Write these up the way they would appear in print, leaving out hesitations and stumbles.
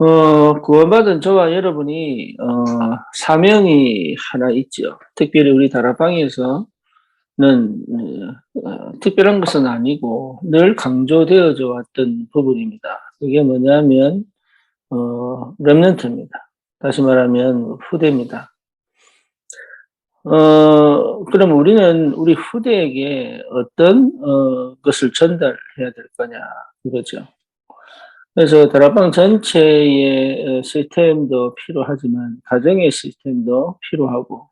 구원받은 저와 여러분이, 사명이 하나 있죠. 특별히 우리 다락방에서는, 특별한 것은 아니고 늘 강조되어져 왔던 부분입니다. 그게 뭐냐면, 렘넌트입니다. 다시 말하면 후대입니다. 그럼 우리는 우리 후대에게 어떤, 것을 전달해야 될 거냐, 이거죠. 그래서 다락방 전체의 시스템도 필요하지만 가정의 시스템도 필요하고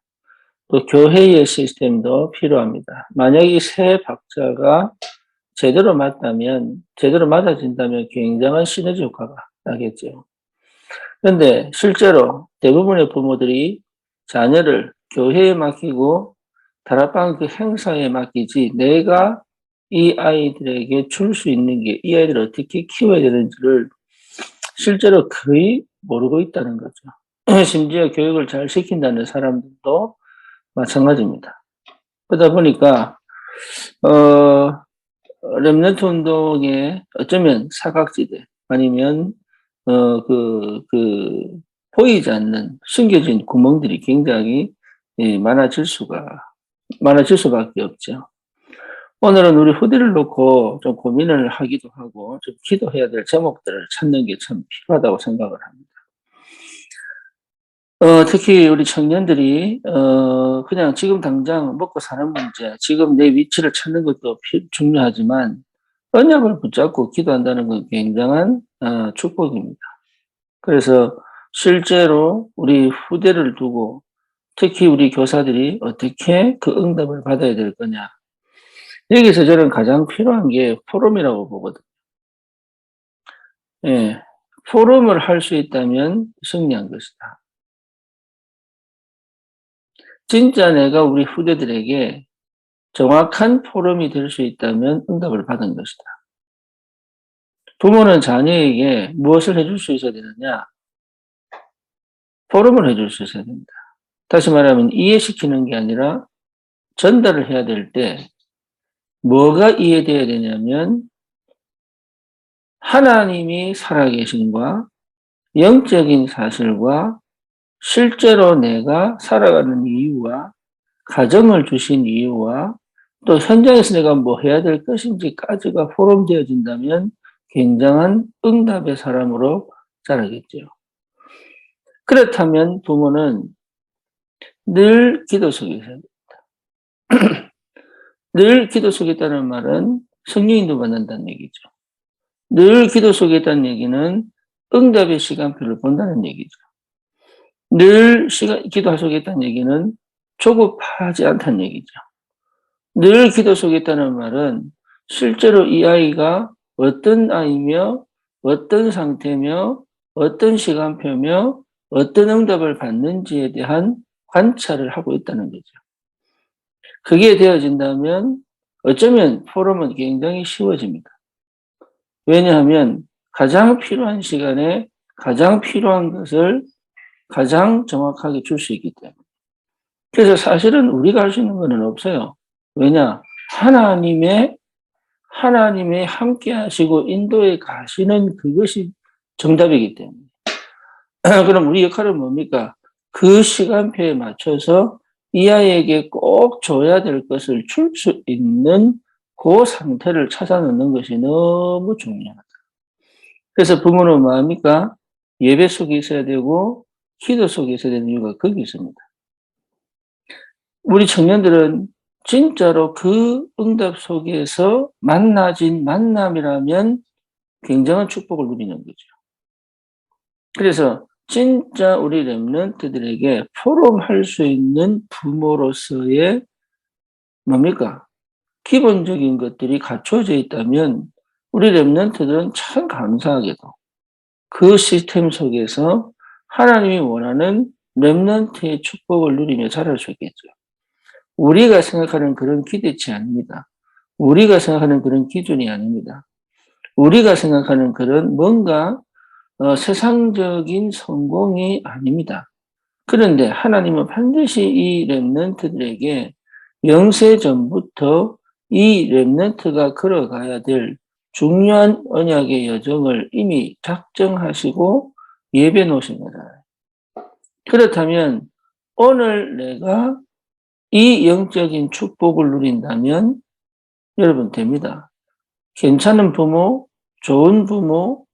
또 교회의 시스템도 필요합니다. 만약 이 세 박자가 제대로 맞아진다면 굉장한 시너지 효과가 나겠죠. 그런데 실제로 대부분의 부모들이 자녀를 교회에 맡기고 다락방 그 행사에 맡기지 내가 이 아이들에게 줄 수 있는 게 이 아이들을 어떻게 키워야 되는지를 실제로 거의 모르고 있다는 거죠. 심지어 교육을 잘 시킨다는 사람들도 마찬가지입니다. 그러다 보니까 렘넌트 운동의 어쩌면 사각지대 아니면 보이지 않는 숨겨진 구멍들이 굉장히 많아질 수밖에 없죠. 오늘은 우리 후대를 놓고 좀 고민을 하기도 하고 좀 기도해야 될 제목들을 찾는 게 참 필요하다고 생각을 합니다. 특히 우리 청년들이 그냥 지금 당장 먹고 사는 문제, 지금 내 위치를 찾는 것도 중요하지만 언약을 붙잡고 기도한다는 건 굉장한 축복입니다. 그래서 실제로 우리 후대를 두고 특히 우리 교사들이 어떻게 그 응답을 받아야 될 거냐. 여기서 저는 가장 필요한 게 포럼이라고 보거든요. 예, 포럼을 할 수 있다면 승리한 것이다. 진짜 내가 우리 후대들에게 정확한 포럼이 될 수 있다면 응답을 받은 것이다. 부모는 자녀에게 무엇을 해줄 수 있어야 되느냐? 포럼을 해줄 수 있어야 됩니다. 다시 말하면 이해시키는 게 아니라 전달을 해야 될 때 뭐가 이해돼야 되냐면 하나님이 살아계신과 영적인 사실과 실제로 내가 살아가는 이유와 가정을 주신 이유와 또 현장에서 내가 뭐 해야 될 것인지까지가 포럼되어진다면 굉장한 응답의 사람으로 자라겠죠. 그렇다면 부모는 늘 기도 속에 있어야 됩니다. 늘 기도 속에 있다는 말은 성령인도 받는다는 얘기죠. 늘 기도 속에 있다는 얘기는 응답의 시간표를 본다는 얘기죠. 늘 기도 속에 있다는 얘기는 조급하지 않다는 얘기죠. 늘 기도 속에 있다는 말은 실제로 이 아이가 어떤 아이며 어떤 상태며 어떤 시간표며 어떤 응답을 받는지에 대한 관찰을 하고 있다는 거죠. 그게 되어진다면 어쩌면 포럼은 굉장히 쉬워집니다. 왜냐하면 가장 필요한 시간에 가장 필요한 것을 가장 정확하게 줄 수 있기 때문에. 그래서 사실은 우리가 할 수 있는 것은 없어요. 왜냐? 하나님의 함께 하시고 인도에 가시는 그것이 정답이기 때문에. 그럼 우리 역할은 뭡니까? 그 시간표에 맞춰서 이 아이에게 꼭 줘야 될 것을 줄 수 있는 그 상태를 찾아놓는 것이 너무 중요하다. 그래서 부모는 뭐합니까? 예배 속에 있어야 되고 기도 속에 있어야 되는 이유가 거기 있습니다. 우리 청년들은 진짜로 그 응답 속에서 만나진 만남이라면 굉장한 축복을 누리는 거죠. 그래서 진짜 우리 렘넌트들에게 포럼할 수 있는 부모로서의 뭡니까? 기본적인 것들이 갖춰져 있다면 우리 렘넌트들은 참 감사하게도 그 시스템 속에서 하나님이 원하는 렘넌트의 축복을 누리며 자랄 수 있겠죠. 우리가 생각하는 그런 기대치 아닙니다. 우리가 생각하는 그런 기준이 아닙니다. 우리가 생각하는 그런 뭔가 세상적인 성공이 아닙니다. 그런데 하나님은 반드시 이 렘넌트들에게 영세 전부터 이 렘넌트가 걸어가야 될 중요한 언약의 여정을 이미 작정하시고 예배 놓으신 거잖아요. 그렇다면 오늘 내가 이 영적인 축복을 누린다면 여러분 됩니다. 괜찮은 부모, 좋은 부모,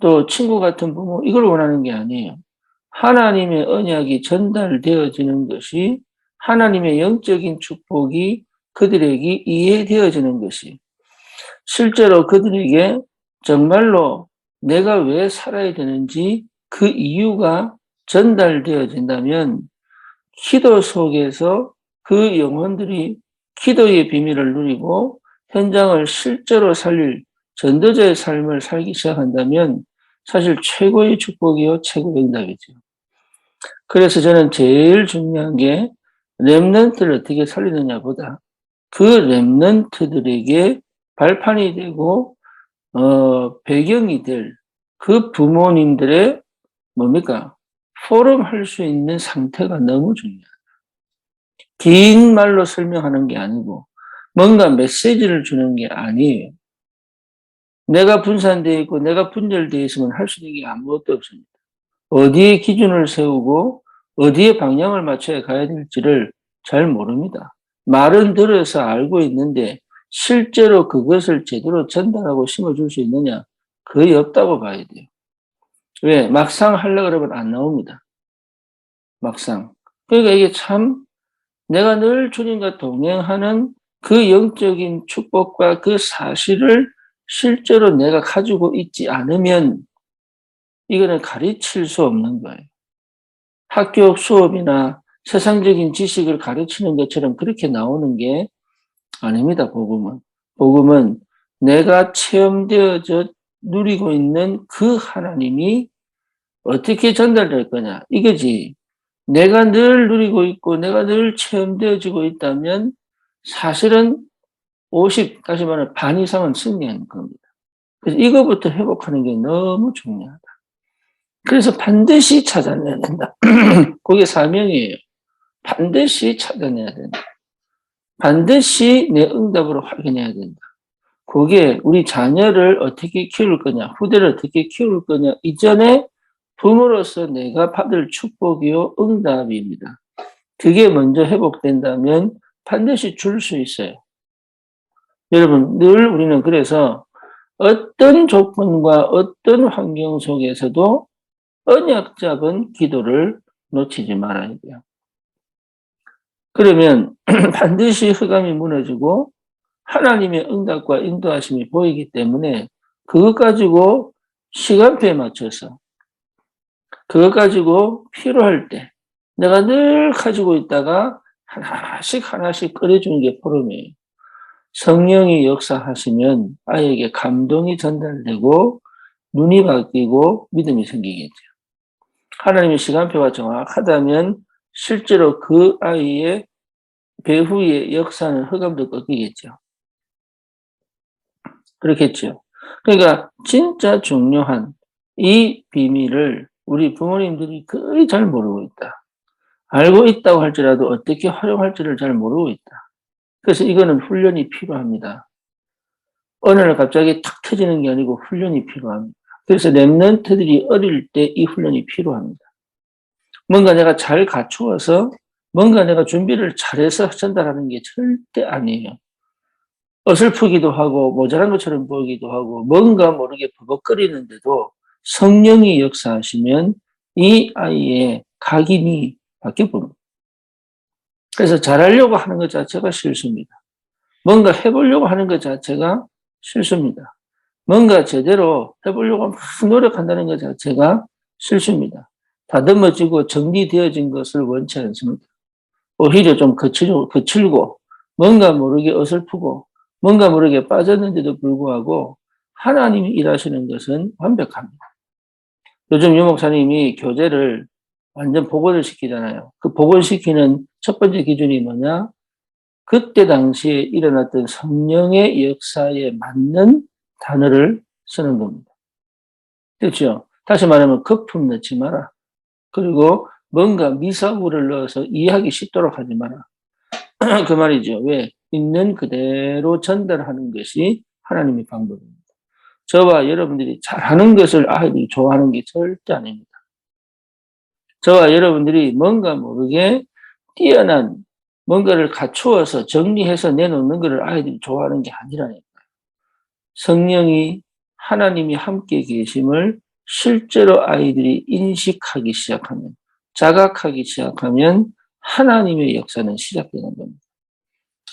또 친구 같은 부모 이걸 원하는 게 아니에요. 하나님의 언약이 전달되어지는 것이 하나님의 영적인 축복이 그들에게 이해되어지는 것이 실제로 그들에게 정말로 내가 왜 살아야 되는지 그 이유가 전달되어진다면 기도 속에서 그 영혼들이 기도의 비밀을 누리고 현장을 실제로 살릴 전도자의 삶을 살기 시작한다면 사실 최고의 축복이요, 최고의 응답이죠. 그래서 저는 제일 중요한 게 렘넌트를 어떻게 살리느냐보다 그 렘넌트들에게 발판이 되고 배경이 될 그 부모님들의 뭡니까? 포럼할 수 있는 상태가 너무 중요해요. 긴 말로 설명하는 게 아니고 뭔가 메시지를 주는 게 아니에요. 내가 분산되어 있고 내가 분열되어 있으면 할 수 있는 게 아무것도 없습니다. 어디에 기준을 세우고 어디에 방향을 맞춰야 가야 될지를 잘 모릅니다. 말은 들어서 알고 있는데 실제로 그것을 제대로 전달하고 심어줄 수 있느냐? 거의 없다고 봐야 돼요. 왜? 막상 하려고 그러면 안 나옵니다. 막상. 그러니까 이게 참 내가 늘 주님과 동행하는 그 영적인 축복과 그 사실을 실제로 내가 가지고 있지 않으면 이거는 가르칠 수 없는 거예요. 학교 수업이나 세상적인 지식을 가르치는 것처럼 그렇게 나오는 게 아닙니다, 복음은. 복음은 내가 체험되어져 누리고 있는 그 하나님이 어떻게 전달될 거냐, 이거지. 내가 늘 누리고 있고 내가 늘 체험되어지고 있다면 사실은 50, 다시 말하면 반 이상은 승리하는 겁니다. 그래서 이거부터 회복하는 게 너무 중요하다. 그래서 반드시 찾아내야 된다. 그게 사명이에요. 반드시 찾아내야 된다. 반드시 내 응답으로 확인해야 된다. 그게 우리 자녀를 어떻게 키울 거냐, 후대를 어떻게 키울 거냐, 이전에 부모로서 내가 받을 축복이요, 응답입니다. 그게 먼저 회복된다면 반드시 줄 수 있어요. 여러분, 늘 우리는 그래서 어떤 조건과 어떤 환경 속에서도 언약 잡은 기도를 놓치지 말아야 돼요. 그러면 반드시 흑암이 무너지고 하나님의 응답과 인도하심이 보이기 때문에 그것 가지고 시간표에 맞춰서 그것 가지고 필요할 때 내가 늘 가지고 있다가 하나씩 꺼내주는 게 포럼이에요. 성령이 역사하시면 아이에게 감동이 전달되고 눈이 바뀌고 믿음이 생기겠죠. 하나님의 시간표가 정확하다면 실제로 그 아이의 배후의 역사는 흑암도 꺾이겠죠. 그렇겠죠. 그러니까 진짜 중요한 이 비밀을 우리 부모님들이 거의 잘 모르고 있다. 알고 있다고 할지라도 어떻게 활용할지를 잘 모르고 있다. 그래서 이거는 훈련이 필요합니다. 어느 날 갑자기 탁 터지는 게 아니고 훈련이 필요합니다. 그래서 랩런트들이 어릴 때 이 훈련이 필요합니다. 뭔가 내가 잘 갖추어서 뭔가 내가 준비를 잘해서 전달하는 게 절대 아니에요. 어설프기도 하고 모자란 것처럼 보이기도 하고 뭔가 모르게 버벅거리는데도 성령이 역사하시면 이 아이의 각인이 바뀌어 봅니다. 그래서 잘하려고 하는 것 자체가 실수입니다. 뭔가 해보려고 하는 것 자체가 실수입니다. 뭔가 제대로 해보려고 막 노력한다는 것 자체가 실수입니다. 다듬어지고 정리되어진 것을 원치 않습니다. 오히려 좀 거칠고 뭔가 모르게 어설프고 뭔가 모르게 빠졌는데도 불구하고 하나님이 일하시는 것은 완벽합니다. 요즘 유 목사님이 교재를 완전 복원을 시키잖아요. 그 복원시키는 첫 번째 기준이 뭐냐? 그때 당시에 일어났던 성령의 역사에 맞는 단어를 쓰는 겁니다. 그렇죠? 다시 말하면 거품 넣지 마라. 그리고 뭔가 미사구를 넣어서 이해하기 쉽도록 하지 마라. 그 말이죠. 왜? 있는 그대로 전달하는 것이 하나님의 방법입니다. 저와 여러분들이 잘하는 것을 아이들이 좋아하는 게 절대 아닙니다. 저와 여러분들이 뭔가 모르게 뛰어난 뭔가를 갖추어서 정리해서 내놓는 것을 아이들이 좋아하는 게 아니라니까요. 성령이 하나님이 함께 계심을 실제로 아이들이 인식하기 시작하면, 자각하기 시작하면 하나님의 역사는 시작되는 겁니다.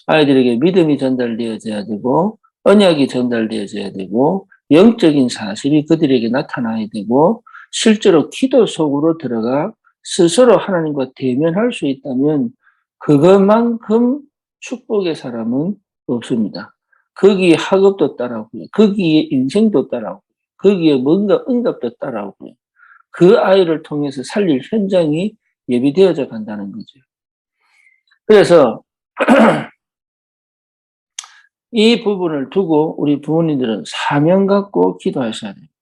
아이들에게 믿음이 전달되어져야 되고 언약이 전달되어져야 되고 영적인 사실이 그들에게 나타나야 되고 실제로 기도 속으로 들어가 스스로 하나님과 대면할 수 있다면 그것만큼 축복의 사람은 없습니다. 거기에 학업도 따라오고요. 거기에 인생도 따라오고요. 거기에 뭔가 응답도 따라오고요. 그 아이를 통해서 살릴 현장이 예비되어져 간다는 거죠. 그래서 이 부분을 두고 우리 부모님들은 사명 갖고 기도하셔야 됩니다.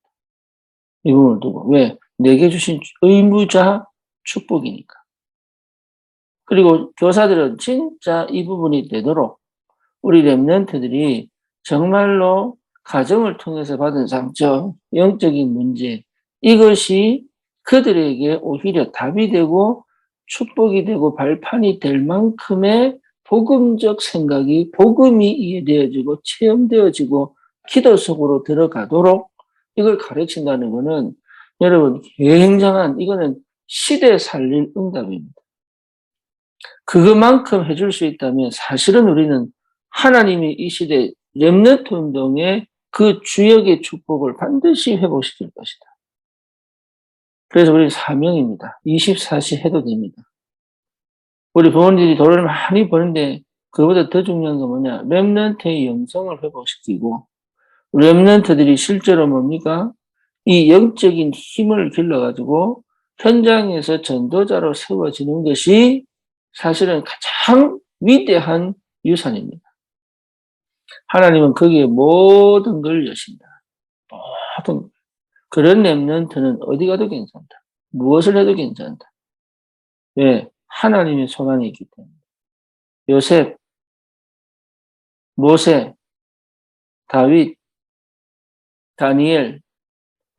이 부분을 두고. 왜? 내게 주신 의무자 축복이니까. 그리고 교사들은 진짜 이 부분이 되도록 우리 렘넌트들이 정말로 가정을 통해서 받은 상처, 영적인 문제, 이것이 그들에게 오히려 답이 되고 축복이 되고 발판이 될 만큼의 복음적 생각이 복음이 이해되어지고 체험되어지고 기도 속으로 들어가도록 이걸 가르친다는 것은 여러분 굉장한 이거는 시대 살릴 응답입니다. 그것만큼 해줄 수 있다면 사실은 우리는 하나님이 이 시대 렘넌트 운동의 그 주역의 축복을 반드시 회복시킬 것이다. 그래서 우리 사명입니다. 24시 해도 됩니다. 우리 부모님들이 돈을 많이 버는데 그보다 더 중요한 건 뭐냐? 렘넌트의 영성을 회복시키고 렘넌트들이 실제로 뭡니까? 이 영적인 힘을 길러가지고 현장에서 전도자로 세워지는 것이 사실은 가장 위대한 유산입니다. 하나님은 거기에 모든 걸 여신다. 모든 그런 렘넌트는 어디 가도 괜찮다. 무엇을 해도 괜찮다. 왜? 하나님의 손안에 있기 때문에. 요셉, 모세, 다윗, 다니엘,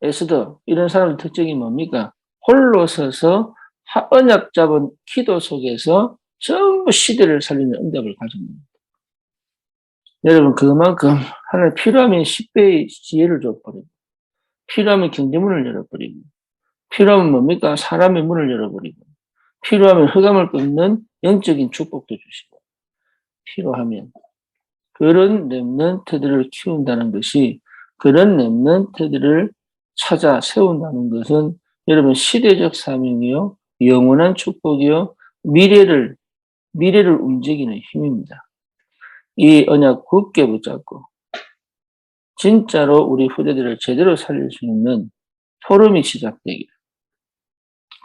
에스더 이런 사람의 특징이 뭡니까? 홀로 서서 언약 잡은 기도 속에서 전부 시대를 살리는 응답을 가진 겁니다. 여러분 그만큼 하나님 필요하면 10배의 지혜를 줘버리고 필요하면 경제문을 열어버리고 필요하면 뭡니까? 사람의 문을 열어버리고 필요하면 흑암을 끊는 영적인 축복도 주시고 필요하면 그런 렘넌트들을 키운다는 것이 그런 렘넌트들을 찾아 세운다는 것은 여러분 시대적 사명이요 영원한 축복이요 미래를 움직이는 힘입니다. 이 언약 굳게 붙잡고 진짜로 우리 후대들을 제대로 살릴 수 있는 포럼이 시작되길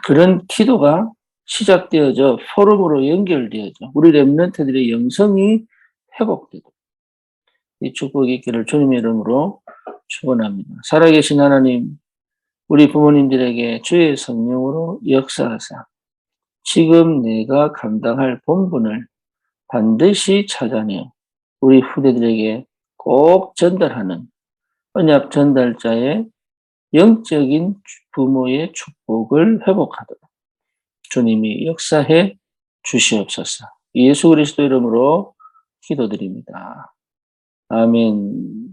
그런 기도가 시작되어져 포럼으로 연결되어져 우리 렘넌트들의 영성이 회복되고 이 축복이 있기를 주님의 이름으로 축원합니다. 살아계신 하나님 우리 부모님들에게 주의 성령으로 역사하사 지금 내가 감당할 본분을 반드시 찾아내어 우리 후대들에게 꼭 전달하는 언약 전달자의 영적인 부모의 축복을 회복하도록 주님이 역사해 주시옵소서. 예수 그리스도 이름으로 기도드립니다. 아멘.